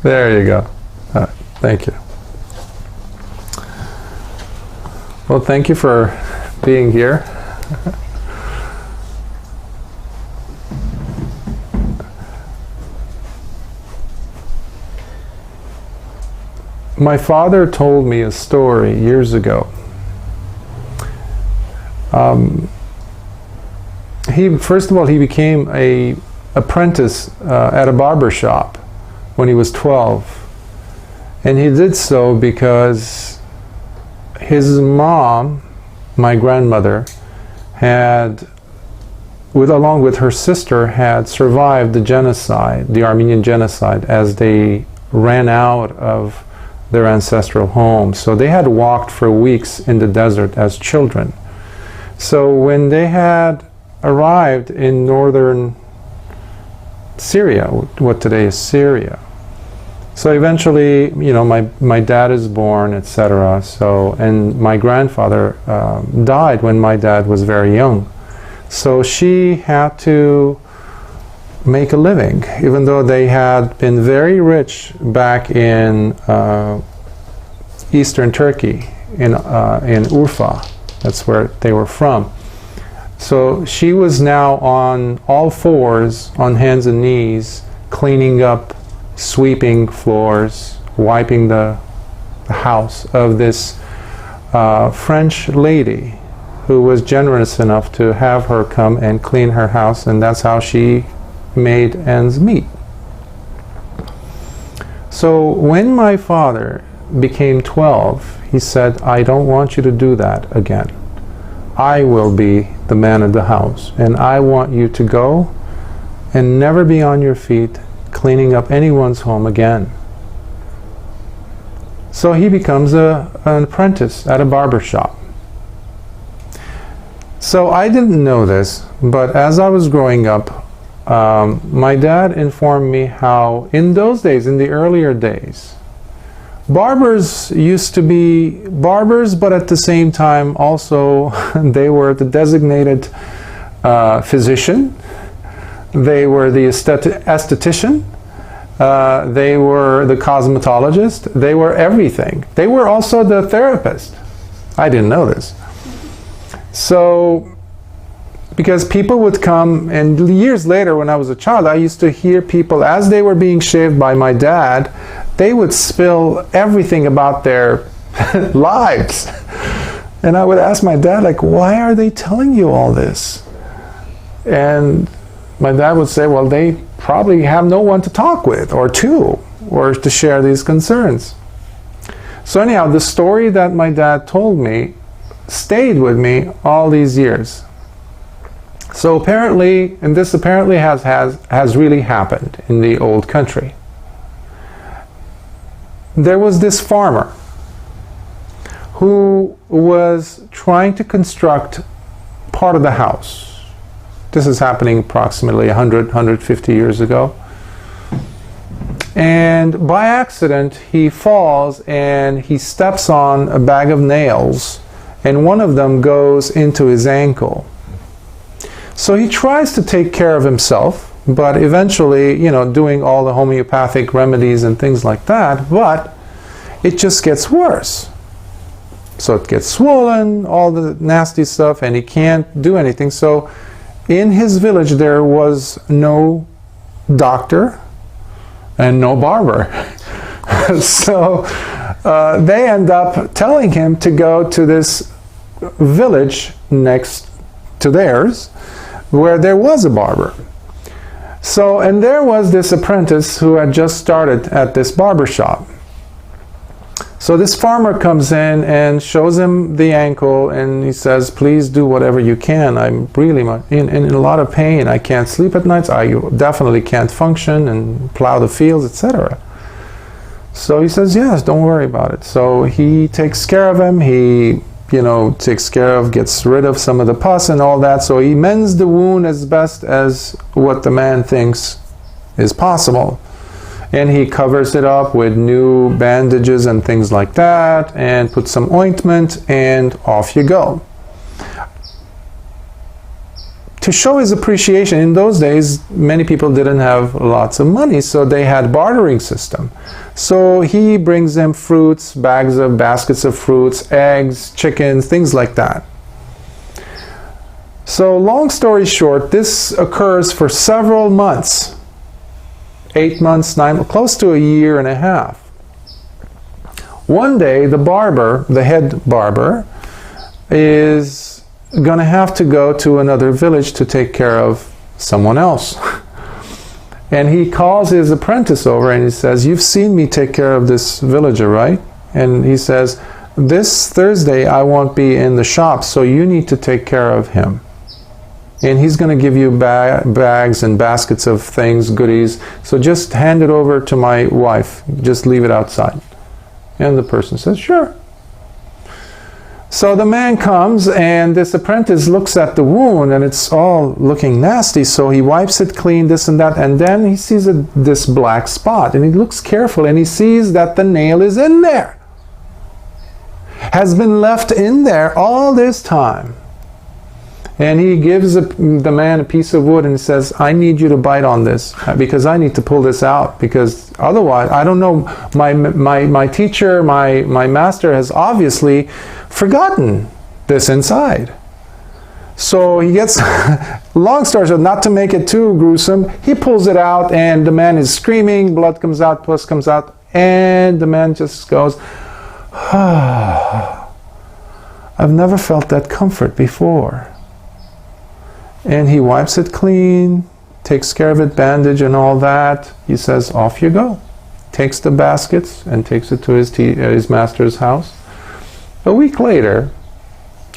There you go. Thank you. Well, thank you for being here. My father told me a story years ago. First of all, he became an apprentice at a barber shop when he was 12. And he did so because his mom, my grandmother, along with her sister, had survived the genocide, the Armenian genocide, as they ran out of their ancestral home. So they had walked for weeks in the desert as children. So when they had arrived in northern Syria, what today is Syria, so eventually, my dad is born, etc. And my grandfather died when my dad was very young. So she had to make a living, even though they had been very rich back in eastern Turkey, in Urfa. That's where they were from. So she was now on all fours, on hands and knees, cleaning up, sweeping floors, wiping the house of this French lady who was generous enough to have her come and clean her house, and that's how she made ends meet. So when my father became 12, he said, I don't want you to do that again. I will be the man of the house, and I want you to go and never be on your feet cleaning up anyone's home again. So he becomes an apprentice at a barber shop. So I didn't know this, but as I was growing up, my dad informed me how in those days, in the earlier days, barbers used to be barbers, but at the same time also they were the designated physician. They were the esthetician, they were the cosmetologist, they were everything. They were also the therapist. I didn't know this. So, because people would come, and years later when I was a child, I used to hear people, as they were being shaved by my dad, they would spill everything about their lives. And I would ask my dad, like, why are they telling you all this? And my dad would say, well, they probably have no one to talk with, or to share these concerns. So anyhow, the story that my dad told me stayed with me all these years. So apparently, and this apparently has really happened in the old country. There was this farmer who was trying to construct part of the house. This is happening approximately 100, 150 years ago. And by accident, he falls and he steps on a bag of nails, and one of them goes into his ankle. So he tries to take care of himself, but eventually, doing all the homeopathic remedies and things like that, but it just gets worse. So it gets swollen, all the nasty stuff, and he can't do anything. So in his village there was no doctor and no barber. So they end up telling him to go to this village next to theirs where there was a barber. So, and there was this apprentice who had just started at this barber shop. So this farmer comes in and shows him the ankle, and he says, please do whatever you can. I'm really in a lot of pain. I can't sleep at nights. I definitely can't function and plow the fields, etc. So he says, yes, don't worry about it. So he takes care of him. He gets rid of some of the pus and all that. So he mends the wound as best as what the man thinks is possible. And he covers it up with new bandages and things like that, and puts some ointment, and off you go. to show his appreciation. In those days, many people didn't have lots of money, so they had bartering system. So he brings them fruits, baskets of fruits, eggs, chickens, things like that. So long story short, this occurs for several months. 8 months, 9, close to a year and a half. One day, the barber, the head barber, is going to have to go to another village to take care of someone else. And he calls his apprentice over and he says, "You've seen me take care of this villager, right?" And he says, "This Thursday I won't be in the shop, so you need to take care of him. And he's going to give you bags and baskets of things, goodies, so just hand it over to my wife. Just leave it outside." And the person says, "Sure." So the man comes, and this apprentice looks at the wound, and it's all looking nasty, so he wipes it clean, this and that, and then he sees this black spot, and he looks careful, and he sees that the nail is in there. Has been left in there all this time. And he gives the man a piece of wood and he says, "I need you to bite on this because I need to pull this out, because otherwise, I don't know, my teacher, my master has obviously forgotten this inside." So he gets, long story short, not to make it too gruesome, he pulls it out and the man is screaming, blood comes out, pus comes out, and the man just goes, "Ah, I've never felt that comfort before." And he wipes it clean, takes care of it, bandage and all that. He says, "Off you go." Takes the baskets and takes it to his master's house. A week later,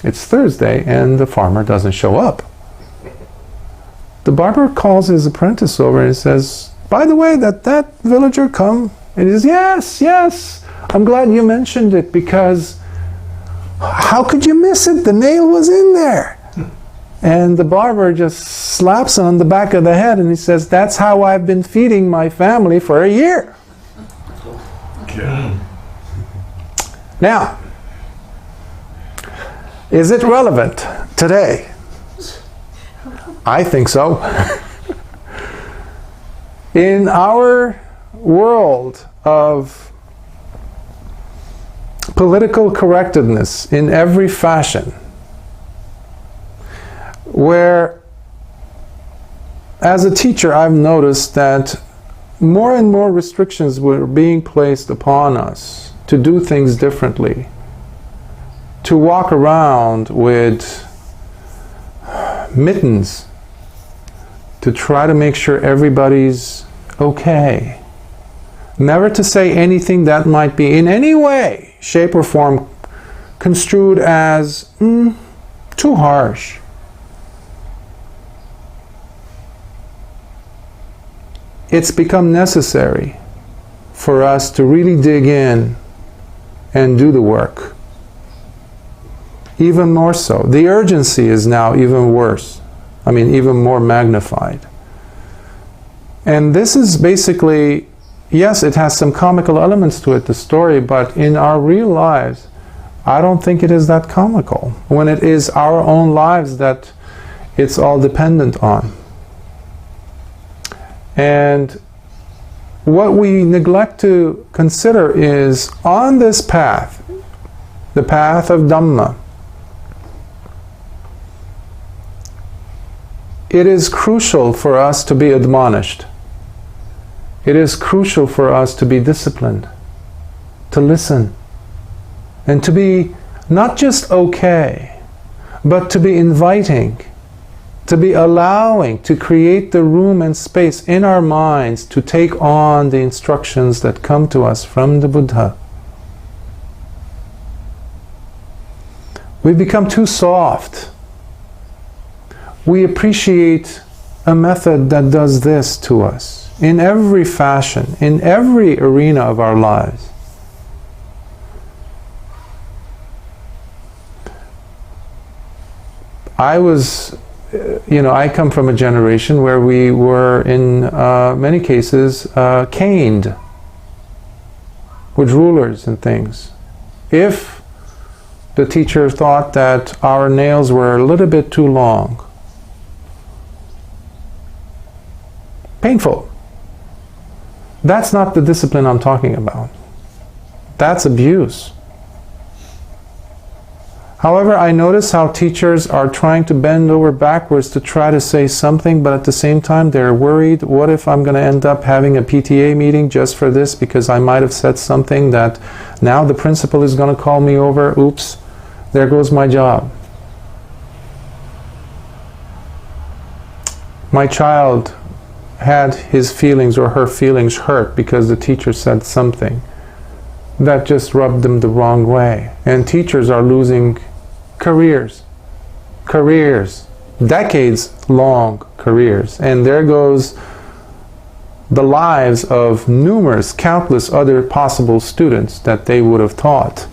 it's Thursday, and the farmer doesn't show up. The barber calls his apprentice over and says, "By the way, that villager come?" And he says, Yes, I'm glad you mentioned it, because how could you miss it? The nail was in there." And the barber just slaps him on the back of the head and he says, "That's how I've been feeding my family for a year." Okay. Now, is it relevant today? I think so. In our world of political correctness in every fashion, where, as a teacher, I've noticed that more and more restrictions were being placed upon us to do things differently, to walk around with mittens to try to make sure everybody's okay, never to say anything that might be in any way, shape or form construed as too harsh. It's become necessary for us to really dig in and do the work. Even more so. The urgency is now even worse. Even more magnified. And this is basically, yes, it has some comical elements to it, the story, but in our real lives, I don't think it is that comical. When it is our own lives that it's all dependent on. And what we neglect to consider is, on this path, the path of Dhamma, it is crucial for us to be admonished. It is crucial for us to be disciplined, to listen, and to be not just okay, but to be inviting, to be allowing, to create the room and space in our minds to take on the instructions that come to us from the Buddha. We become too soft. We appreciate a method that does this to us in every fashion, in every arena of our lives. I come from a generation where we were, in many cases, caned with rulers and things. If the teacher thought that our nails were a little bit too long, painful. That's not the discipline I'm talking about. That's abuse. However, I notice how teachers are trying to bend over backwards to try to say something, but at the same time they're worried, what if I'm going to end up having a PTA meeting just for this because I might have said something that now the principal is going to call me over. Oops, there goes my job. My child had his feelings or her feelings hurt because the teacher said something that just rubbed them the wrong way. And teachers are losing careers, decades-long careers. And there goes the lives of numerous, countless other possible students that they would have taught.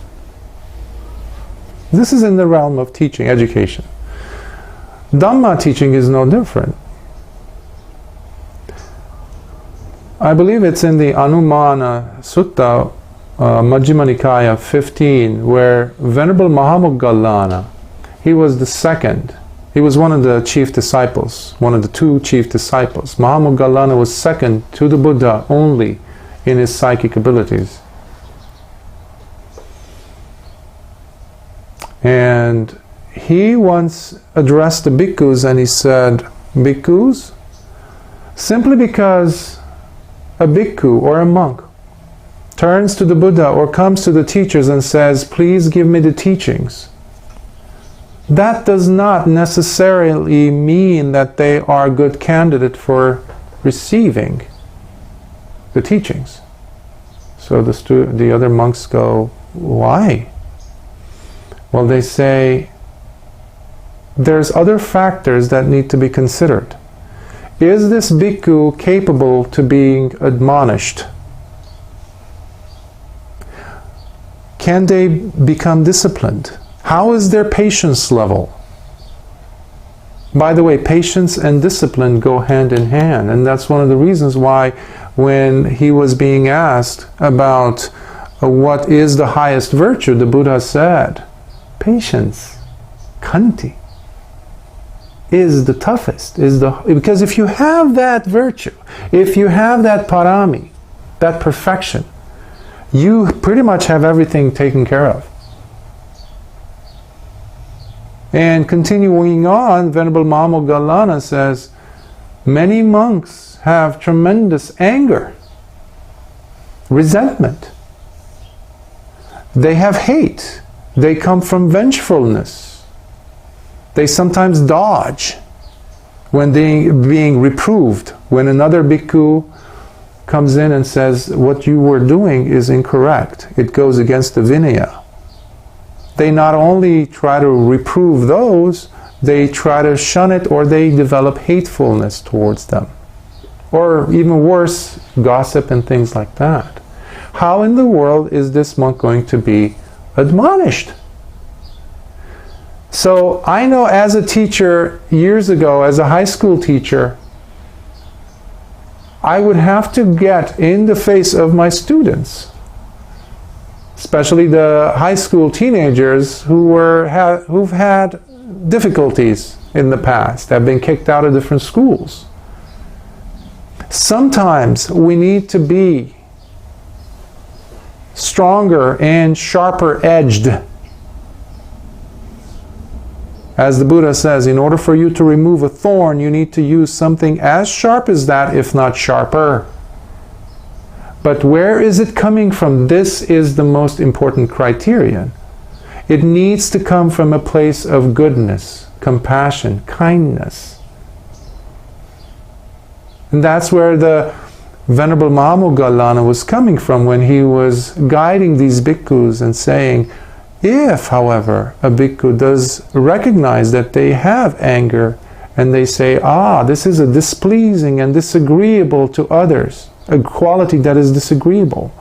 This is in the realm of teaching, education. Dhamma teaching is no different. I believe it's in the Anumana Sutta, Majjhima Nikaya 15, where Venerable Mahamoggallana, he was the second. He was one of the chief disciples, one of the two chief disciples. Mahamoggallana was second to the Buddha only in his psychic abilities. And he once addressed the bhikkhus and he said, "Bhikkhus, simply because a bhikkhu or a monk turns to the Buddha or comes to the teachers and says, 'Please give me the teachings,' that does not necessarily mean that they are a good candidate for receiving the teachings." So the other monks go, "Why?" Well, they say, there's other factors that need to be considered. Is this bhikkhu capable to being admonished? Can they become disciplined? How is their patience level? By the way, patience and discipline go hand in hand, and that's one of the reasons why when he was being asked about what is the highest virtue, the Buddha said, patience, khanti, is the toughest, because if you have that virtue, if you have that parami, that perfection, you pretty much have everything taken care of. And continuing on, Venerable Mahamoggallana says, many monks have tremendous anger, resentment. They have hate. They come from vengefulness. They sometimes dodge when they being reproved. When another bhikkhu comes in and says, what you were doing is incorrect, it goes against the Vinaya, they not only try to reprove those, they try to shun it, or they develop hatefulness towards them. Or even worse, gossip and things like that. How in the world is this monk going to be admonished? So I know as a teacher years ago, as a high school teacher, I would have to get in the face of my students, especially the high school teenagers who've had difficulties in the past, have been kicked out of different schools. Sometimes we need to be stronger and sharper edged. As the Buddha says, in order for you to remove a thorn, you need to use something as sharp as that, if not sharper. But where is it coming from? This is the most important criterion. It needs to come from a place of goodness, compassion, kindness. And that's where the Venerable Mahamoggallana was coming from when he was guiding these bhikkhus and saying, if, however, a bhikkhu does recognize that they have anger and they say, this is a displeasing and disagreeable to others, a quality that is disagreeable,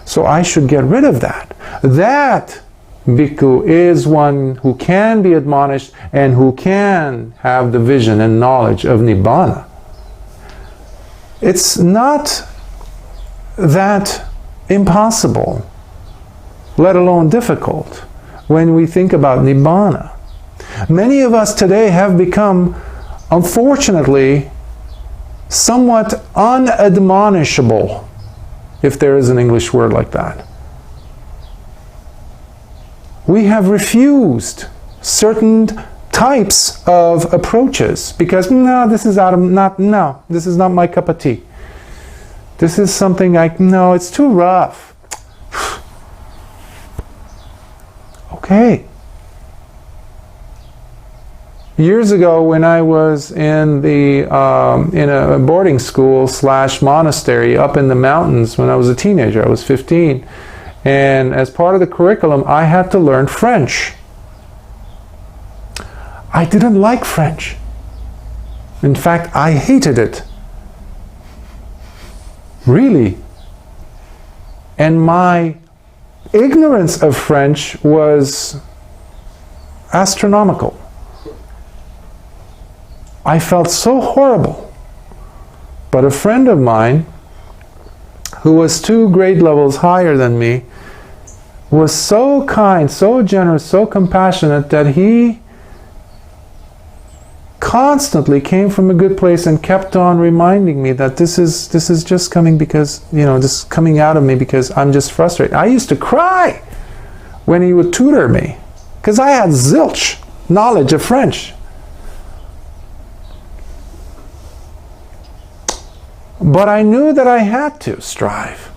so I should get rid of that. That bhikkhu is one who can be admonished and who can have the vision and knowledge of Nibbana. It's not that impossible, let alone difficult, when we think about Nibbana. Many of us today have become, unfortunately, somewhat unadmonishable, if there is an English word like that. We have refused certain types of approaches because no, this is this is not my cup of tea. This is something no, it's too rough. Okay. Years ago, when I was in in a boarding school / monastery up in the mountains when I was a teenager, I was 15, and as part of the curriculum, I had to learn French. I didn't like French. In fact, I hated it. Really. And my ignorance of French was astronomical. I felt so horrible. But a friend of mine, who was 2 grade levels higher than me, was so kind, so generous, so compassionate that he constantly came from a good place and kept on reminding me that this is just coming because, this is coming out of me because I'm just frustrated. I used to cry when he would tutor me because I had zilch knowledge of French. But I knew that I had to strive.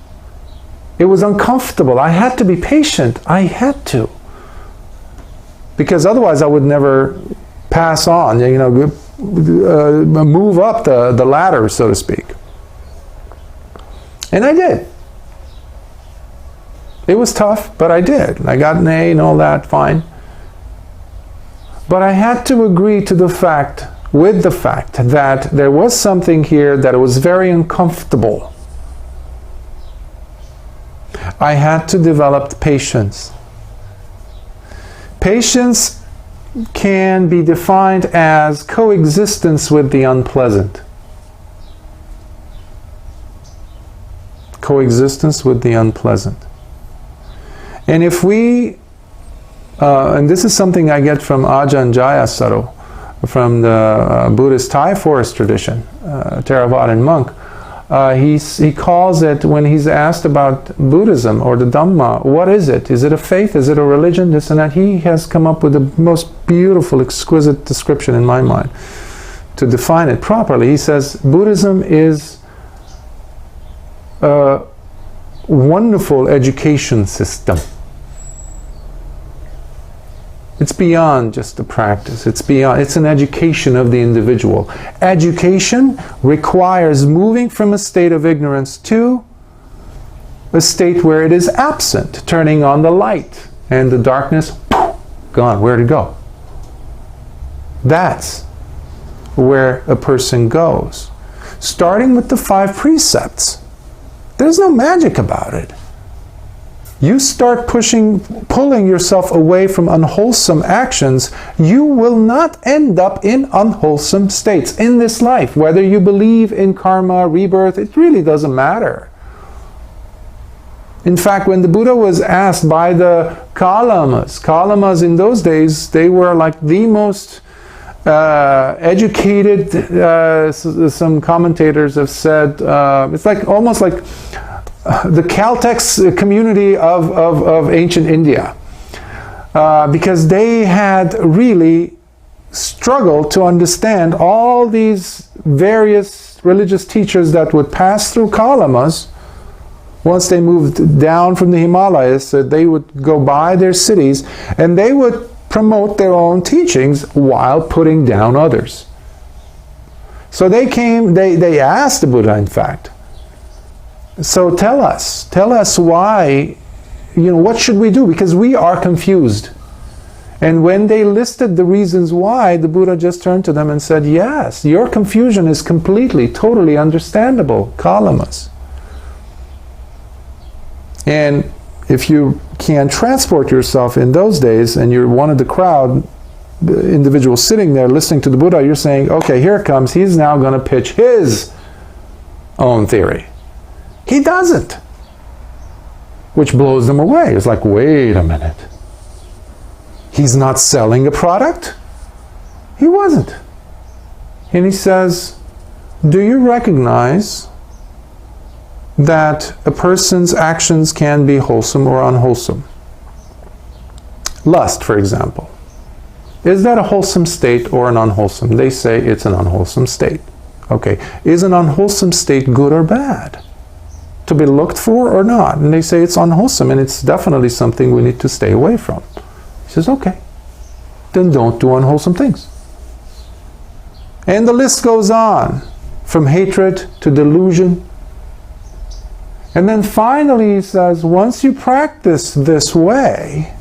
It was uncomfortable. I had to be patient. I had to. Because otherwise I would never pass on, move up the ladder, so to speak. And I did. It was tough, but I did. I got an A and all that, fine. But I had to agree to the fact that there was something here that was very uncomfortable. I had to develop patience. Patience can be defined as coexistence with the unpleasant. Coexistence with the unpleasant. And if we, and this is something I get from Ajahn Jayasaro, from the Buddhist Thai forest tradition, Theravadan monk, he calls it, when he's asked about Buddhism or the Dhamma, what is it? Is it a faith? Is it a religion? This and that. He has come up with the most beautiful, exquisite description in my mind to define it properly. He says, Buddhism is a wonderful education system. It's beyond just a practice. It's an education of the individual. Education requires moving from a state of ignorance to a state where it is absent, turning on the light, and the darkness, gone. Where'd it go? That's where a person goes. Starting with the 5 precepts. There's no magic about it. You start pulling yourself away from unwholesome actions, you will not end up in unwholesome states in this life. Whether you believe in karma, rebirth, it really doesn't matter. In fact, when the Buddha was asked by the Kalamas in those days, they were like the most educated, some commentators have said, it's like almost like the Caltex community of ancient India, because they had really struggled to understand all these various religious teachers that would pass through Kalamas. Once they moved down from the Himalayas, they would go by their cities and they would promote their own teachings while putting down others. So they asked the Buddha, in fact, so tell us why, what should we do? Because we are confused. And when they listed the reasons why, the Buddha just turned to them and said, yes, your confusion is completely, totally understandable, Kalamas. And if you can transport yourself in those days, and you're one of the crowd, the individual sitting there listening to the Buddha, you're saying, okay, here it comes, he's now going to pitch his own theory. He doesn't. Which blows them away. It's like, wait a minute. He's not selling a product? He wasn't. And he says, do you recognize that a person's actions can be wholesome or unwholesome? Lust, for example. Is that a wholesome state or an unwholesome? They say it's an unwholesome state. Okay, is an unwholesome state good or bad? To be looked for or not? And they say it's unwholesome and it's definitely something we need to stay away from. He says, okay, then don't do unwholesome things. And the list goes on, from hatred to delusion. And then finally he says, once you practice this way,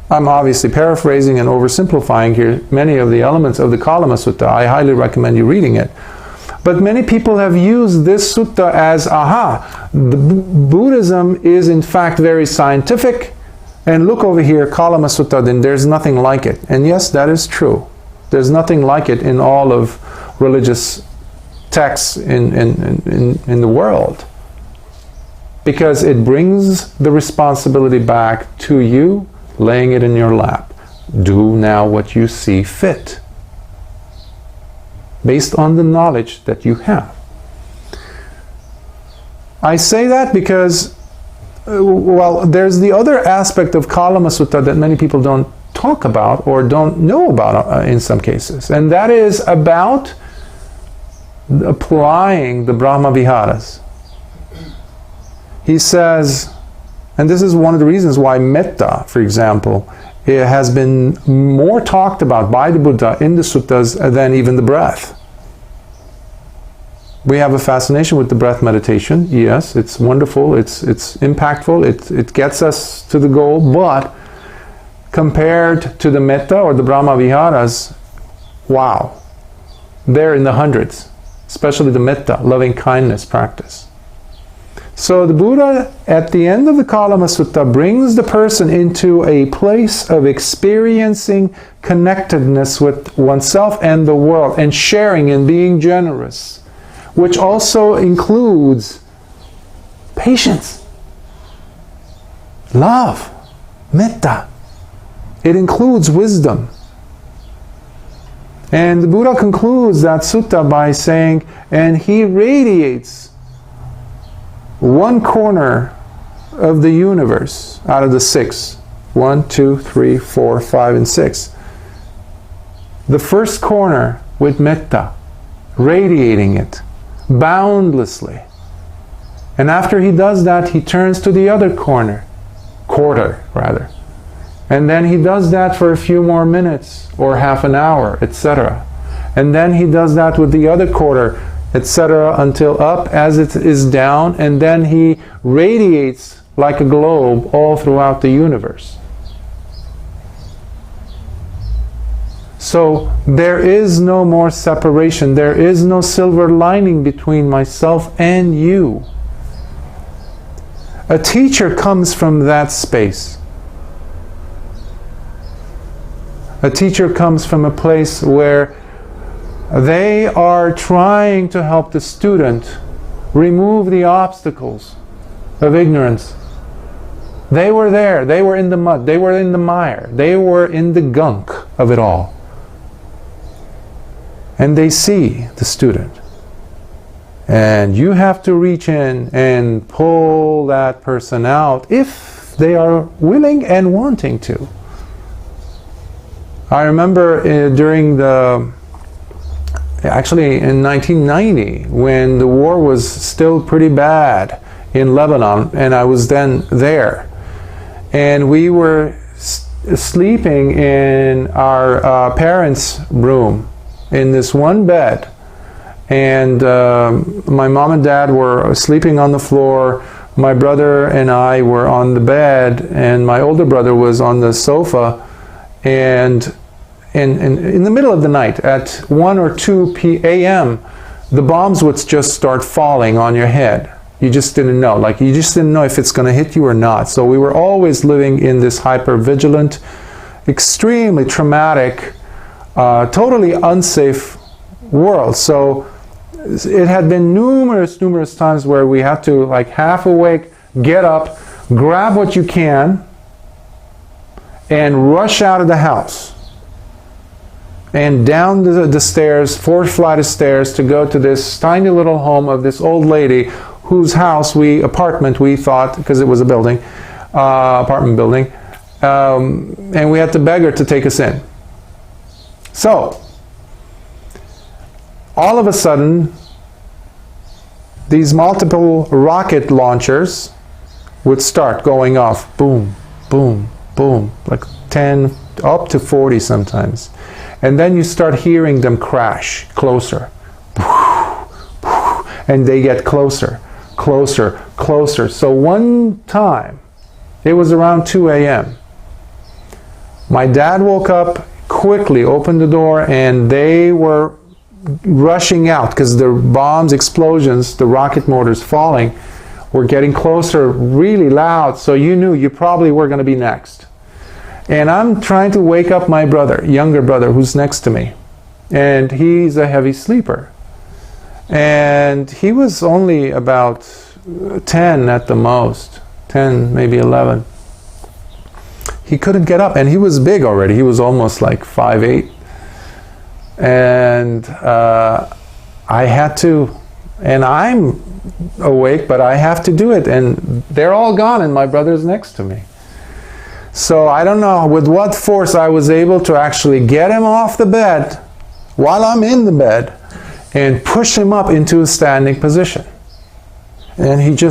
I'm obviously paraphrasing and oversimplifying here many of the elements of the Kalama Sutta. I highly recommend you reading it. But many people have used this sutta as, aha, Buddhism is in fact very scientific, and look over here, Kalama Sutta, then there's nothing like it. And yes, that is true. There's nothing like it in all of religious texts in the world. Because it brings the responsibility back to you, laying it in your lap. Do now what you see fit, based on the knowledge that you have. I say that because, well, there's the other aspect of Kalama Sutta that many people don't talk about or don't know about in some cases, and that is about applying the Brahma Viharas. He says, and this is one of the reasons why metta, for example, it has been more talked about by the Buddha in the suttas than even the breath. We have a fascination with the breath meditation. Yes, it's wonderful, it's impactful, it gets us to the goal, but compared to the metta or the Brahma Viharas, wow, they're in the hundreds, especially the metta, loving kindness practice. So the Buddha, at the end of the Kalama Sutta, brings the person into a place of experiencing connectedness with oneself and the world, and sharing and being generous, which also includes patience, love, metta. It includes wisdom. And the Buddha concludes that sutta by saying, and he radiates one corner of the universe out of the 6. 1, 2, 3, 4, 5, and 6. The first corner with metta, radiating it boundlessly. And after he does that, he turns to the other quarter, and then he does that for a few more minutes or half an hour, etc. And then he does that with the other quarter, etc., until up as it is down, and then he radiates like a globe all throughout the universe. So there is no more separation. There is no silver lining between myself and you. A teacher comes from that space. A teacher comes from a place where they are trying to help the student remove the obstacles of ignorance. They were there. They were in the mud. They were in the mire. They were in the gunk of it all. And they see the student. And you have to reach in and pull that person out if they are willing and wanting to. I remember actually in 1990, when the war was still pretty bad in Lebanon, and I was then there. And we were sleeping in our parents' room in this one bed. And my mom and dad were sleeping on the floor. My brother and I were on the bed, and my older brother was on the sofa. And in the middle of the night, at 1 or 2 a.m., the bombs would just start falling on your head. You just didn't know. Like, you just didn't know if it's going to hit you or not. So we were always living in this hyper-vigilant, extremely traumatic, totally unsafe world. So it had been numerous times where we had to, like, half awake, get up, grab what you can, and rush out of the house. and down the stairs, 4th flight of stairs, to go to this tiny little home of this old lady whose house apartment we thought, because it was a building, apartment building, and we had to beg her to take us in. So, all of a sudden, these multiple rocket launchers would start going off, boom, boom, boom, like 10, up to 40 sometimes. And then you start hearing them crash closer. And they get closer, closer, closer. So one time, it was around 2 a.m. My dad woke up, quickly opened the door, and they were rushing out because the bombs, explosions, the rocket motors falling were getting closer, really loud. So you knew you probably were going to be next. And I'm trying to wake up my brother, younger brother, who's next to me. And he's a heavy sleeper. And he was only about 10 at the most, 10, maybe 11. He couldn't get up, and he was big already. He was almost like 5'8". And I had to, and I'm awake, but I have to do it. And they're all gone, and my brother's next to me. So I don't know with what force I was able to actually get him off the bed while I'm in the bed and push him up into a standing position. And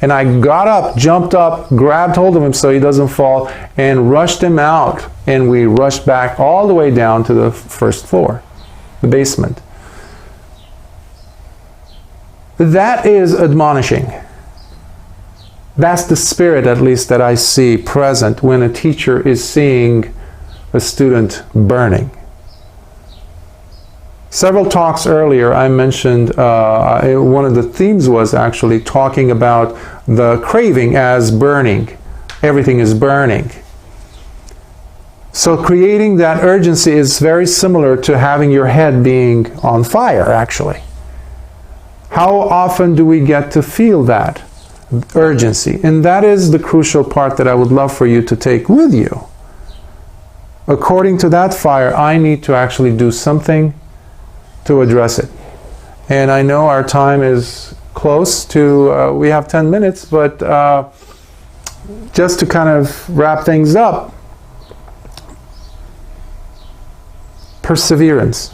and I got up, jumped up, grabbed hold of him so he doesn't fall, and rushed him out. And we rushed back all the way down to the 1st floor, the basement. That is admonishing. That's the spirit, at least, that I see present when a teacher is seeing a student burning. Several talks earlier, I mentioned one of the themes was actually talking about the craving as burning. Everything is burning. So creating that urgency is very similar to having your head being on fire, actually. How often do we get to feel that urgency? And that is the crucial part that I would love for you to take with you. According to that fire, I need to actually do something to address it. And I know our time is close to, we have 10 minutes, but just to kind of wrap things up, perseverance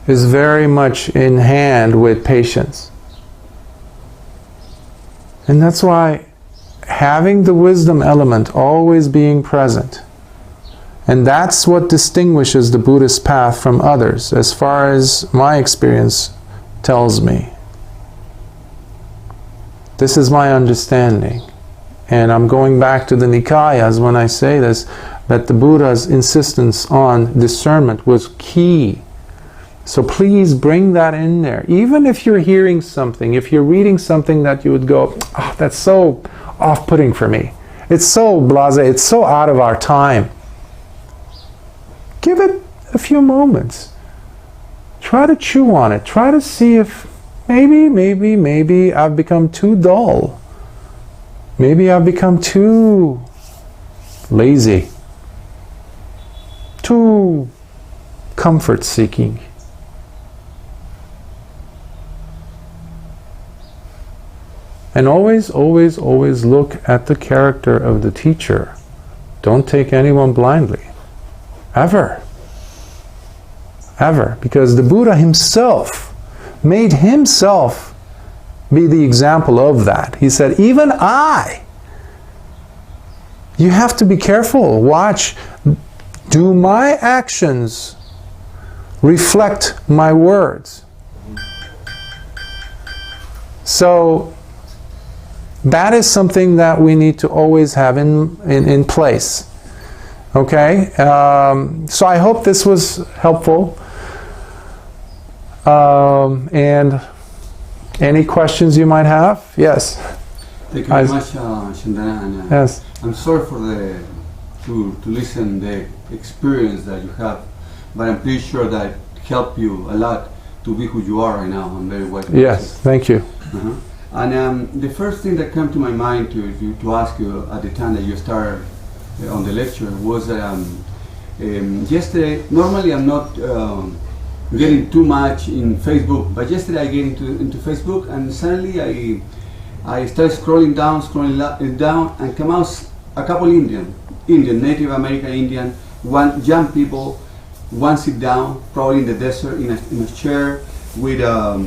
is very much in hand with patience. And that's why having the wisdom element always being present, and that's what distinguishes the Buddhist path from others, as far as my experience tells me. This is my understanding. And I'm going back to the Nikayas when I say this, that the Buddha's insistence on discernment was key. So please bring that in there. Even if you're hearing something, if you're reading something that you would go, oh, that's so off-putting for me. It's so blasé, it's so out of our time. Give it a few moments. Try to chew on it. Try to see if maybe I've become too dull. Maybe I've become too lazy. Too comfort-seeking. And always, always, always look at the character of the teacher. Don't take anyone blindly. Ever. Ever. Because the Buddha himself made himself be the example of that. He said, even I. You have to be careful. Watch. Do my actions reflect my words? So, that is something that we need to always have in place. Okay? So I hope this was helpful. And any questions you might have? Yes? Thank you very much, Chandana. And, yes. I'm sorry for to listen the experience that you have, but I'm pretty sure that helped you a lot to be who you are right now. I'm very welcome. Yes, thank you. And the first thing that came to my mind to ask you at the time that you started on the lecture was Yesterday, normally I'm not getting too much in Facebook, but yesterday I get into Facebook, and suddenly I started scrolling down, and come out a couple Indian, Native American Indian, one young people, one sit down, probably in the desert, in a chair with a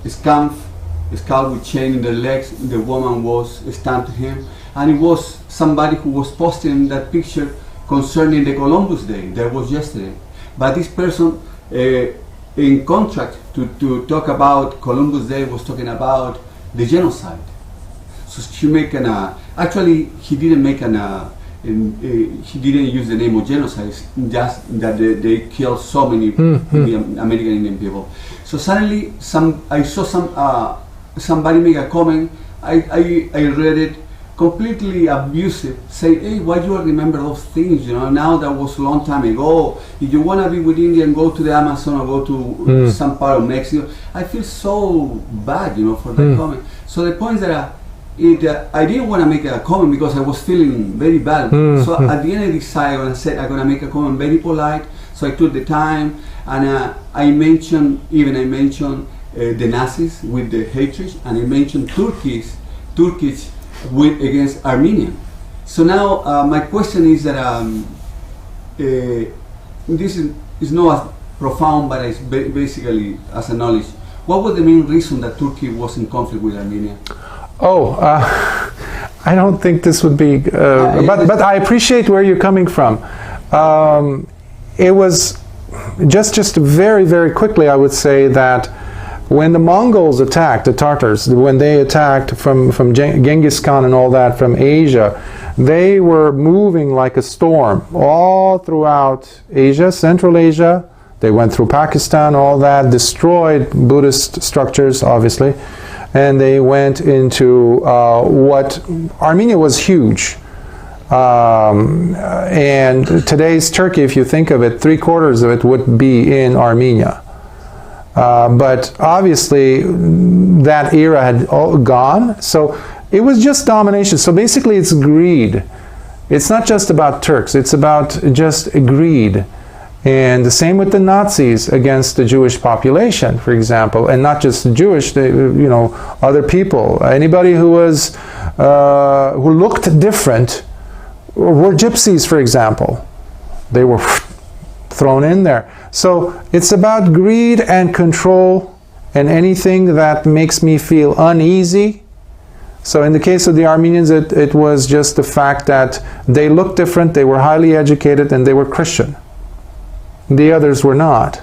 scalp with chain in their legs. The woman was stunned to him, and it was somebody who was posting that picture concerning the Columbus Day that was yesterday. But this person, in contract to talk about Columbus Day, was talking about the genocide. So she make actually he didn't make he didn't use the name of genocide, just that they killed so many American Indian people. So suddenly I saw somebody make a comment. I read it, completely abusive, say, hey, why you remember those things, now that was a long time ago. If you want to be with Indian, go to the Amazon or go to some part of Mexico. I feel so bad, for that comment. So the point is that I didn't want to make a comment because I was feeling very bad. So at the end I decided, I'm going to make a comment very polite. So I took the time, and I mentioned the Nazis with the hatred, and I mentioned Turkish against Armenia. So now my question is that this is not as profound, but it's basically as a knowledge. What was the main reason that Turkey was in conflict with Armenia? I don't think this would be, but I appreciate where you're coming from. It was just very, very quickly, I would say that when the Mongols attacked, the Tartars, when they attacked from Genghis Khan and all that from Asia, they were moving like a storm all throughout Asia, Central Asia. They went through Pakistan, all that, destroyed Buddhist structures, obviously. And they went into Armenia was huge. And today's Turkey, if you think of it, 3/4 of it would be in Armenia. But obviously that era had all gone, so it was just domination. So basically it's greed. It's not just about Turks, it's about just greed. And the same with the Nazis against the Jewish population, for example, and not just the Jewish, other people. Anybody who was who looked different were gypsies, for example. They were thrown in there. So it's about greed and control, and anything that makes me feel uneasy. So in the case of the Armenians, it was just the fact that they looked different, they were highly educated, and they were Christian. The others were not,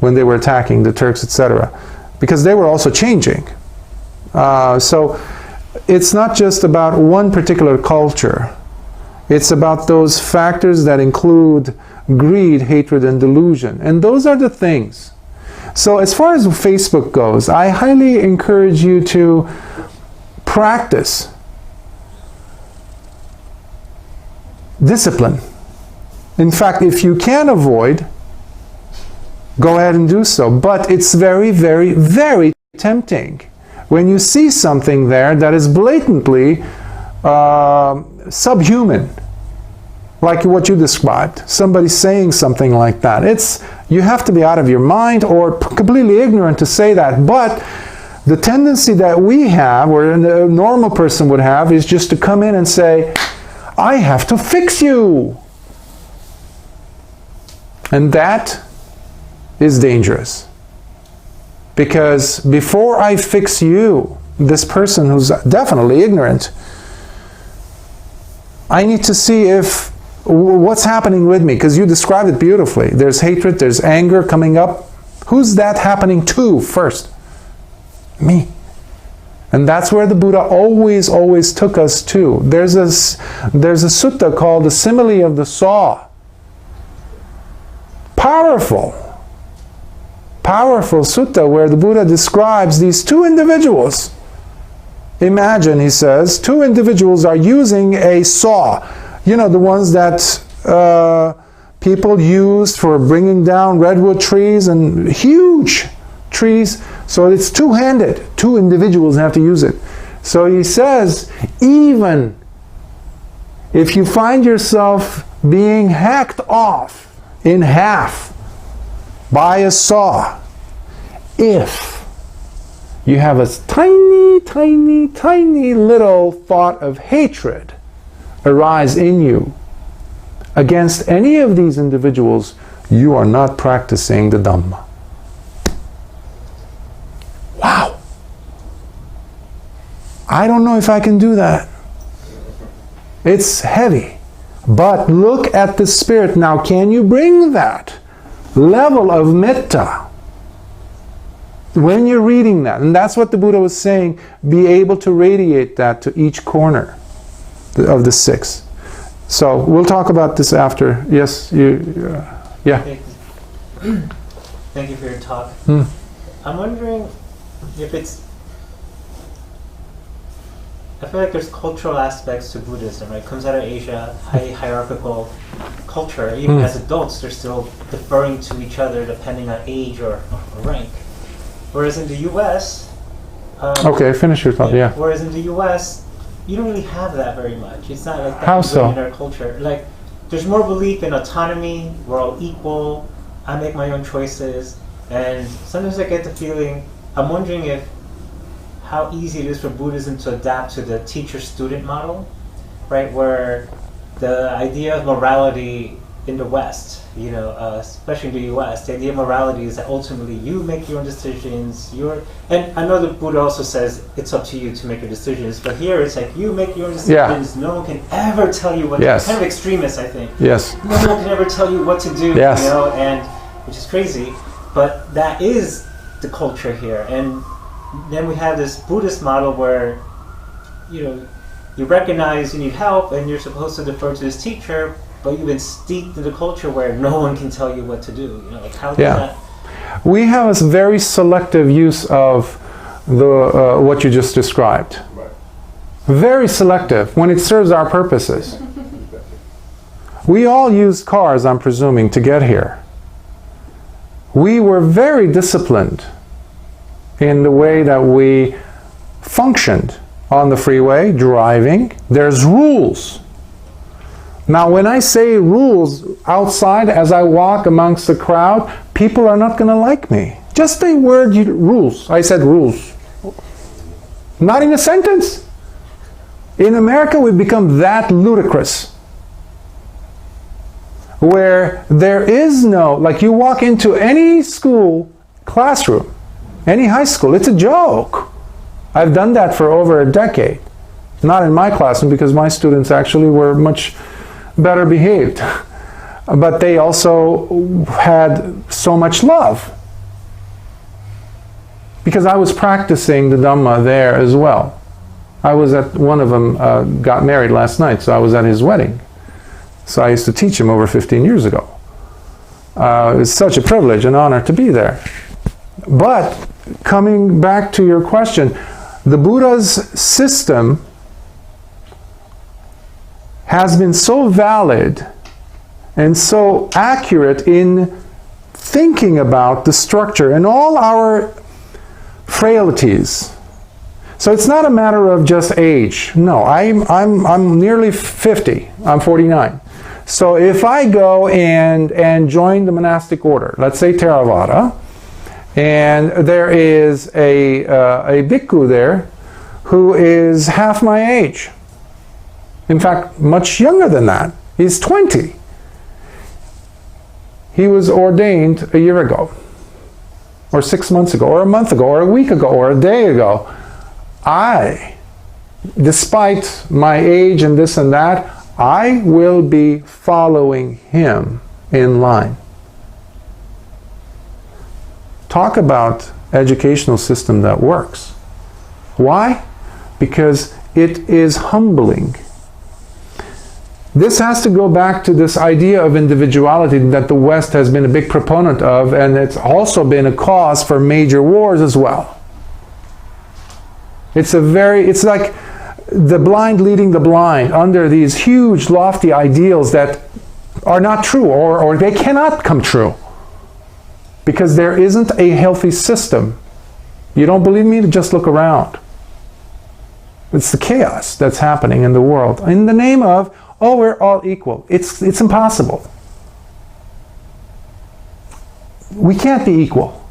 when they were attacking the Turks, etc., because they were also changing. So it's not just about one particular culture. It's about those factors that include greed, hatred, and delusion. And those are the things. So as far as Facebook goes, I highly encourage you to practice discipline. In fact, if you can avoid, go ahead and do so. But it's very, very, very tempting when you see something there that is blatantly subhuman, like what you described. Somebody saying something like that. You have to be out of your mind or completely ignorant to say that. But the tendency that we have, or a normal person would have, is just to come in and say, I have to fix you. And that is dangerous. Because before I fix you, this person who's definitely ignorant, I need to see what's happening with me, because you described it beautifully. There's hatred, there's anger coming up. Who's that happening to first? Me. And that's where the Buddha always took us to. There's a sutta called the simile of the saw. Powerful sutta where the Buddha describes these two individuals. Imagine, he says, two individuals are using a saw. The ones that people used for bringing down redwood trees and huge trees. So it's two-handed. Two individuals have to use it. So he says, even if you find yourself being hacked off in half by a saw, if you have a tiny, tiny, tiny little thought of hatred arise in you against any of these individuals, you are not practicing the Dhamma. Wow. I don't know if I can do that. It's heavy. But look at the spirit. Now, can you bring that level of metta when you're reading that? And that's what the Buddha was saying. Be able to radiate that to each corner of the six. So we'll talk about this after. Yes, yeah. Thank you for your talk. I'm wondering if I feel like there's cultural aspects to Buddhism, right? It comes out of Asia, highly hierarchical culture. Even as adults, they're still deferring to each other depending on age or rank. Whereas in the U.S. Okay, finish your thought, yeah. Whereas in the U.S., you don't really have that very much. It's not like that. How so? In our culture. Like, there's more belief in autonomy, we're all equal, I make my own choices, and sometimes I get the feeling, I'm wondering how easy it is for Buddhism to adapt to the teacher-student model, right? Where the idea of morality in the West, especially in the U.S., the idea of morality is that ultimately you make your own decisions. And I know the Buddha also says it's up to you to make your decisions, but here it's like you make your own decisions. Yeah. No one can ever tell you what to do. Kind of extremist, I think. Yes. No one can ever tell you what to do. Yes. And which is crazy, but that is the culture here. And then we have this Buddhist model where, you recognize you need help and you're supposed to defer to this teacher, but you've been steeped in the culture where no one can tell you what to do. How does that? We have a very selective use of the what you just described. Right. Very selective when it serves our purposes. We all used cars, I'm presuming, to get here. We were very disciplined in the way that we functioned on the freeway, driving. There's rules. Now, when I say rules outside, as I walk amongst the crowd, people are not going to like me. Just the word rules. I said rules. Not in a sentence. In America, we've become that ludicrous. Where there is no, like you walk into any school classroom, any high school, it's a joke. I've done that for over a decade. Not in my classroom because my students actually were much better behaved. But they also had so much love. Because I was practicing the Dhamma there as well. I was at, one of them got married last night, so I was at his wedding. So I used to teach him over 15 years ago. It's such a privilege and honor to be there. But coming back to your question, the Buddha's system has been so valid and so accurate in thinking about the structure and all our frailties. So it's not a matter of just age. No, I'm nearly 50. I'm 49. So if I go and join the monastic order, let's say Theravada, and there is a bhikkhu there who is half my age. In fact, much younger than that. He's 20. He was ordained a year ago, or 6 months ago, or a month ago, or a week ago, or a day ago. I, despite my age and this and that, I will be following him in line. Talk about educational system that works. Why? Because it is humbling. This has to go back to this idea of individuality that the West has been a big proponent of, and it's also been a cause for major wars as well. It's like the blind leading the blind under these huge lofty ideals that are not true, or they cannot come true. Because there isn't a healthy system. You don't believe me? Just look around. It's the chaos that's happening in the world in the name of oh, we're all equal. It's impossible. We can't be equal.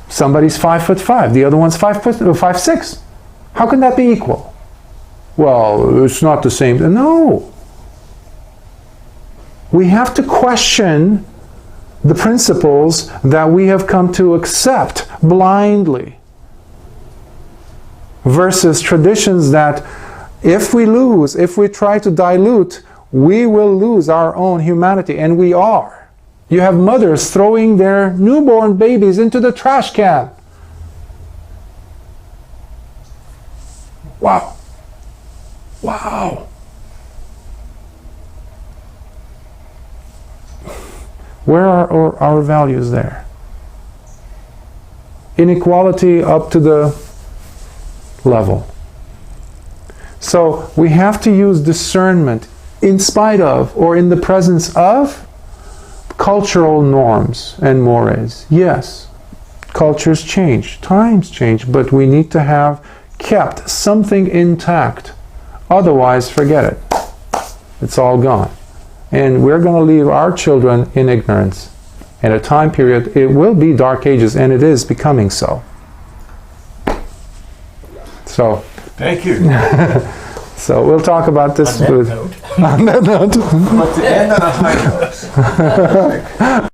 Somebody's 5'5", the other one's 5'6". How can that be equal? Well, it's not the same. No. We have to question the principles that we have come to accept blindly versus traditions that if we try to dilute, we will lose our own humanity, and we are. You have mothers throwing their newborn babies into the trash can. Wow. Wow. Where are our values there? Inequality up to the level. So we have to use discernment in spite of or in the presence of cultural norms and mores. Yes, cultures change, times change, but we need to have kept something intact. Otherwise, forget it. It's all gone. And we're going to leave our children in ignorance. In a time period, it will be dark ages, and it is becoming so. So, thank you. So we'll talk about this On that note. on that note. But to end on a high note.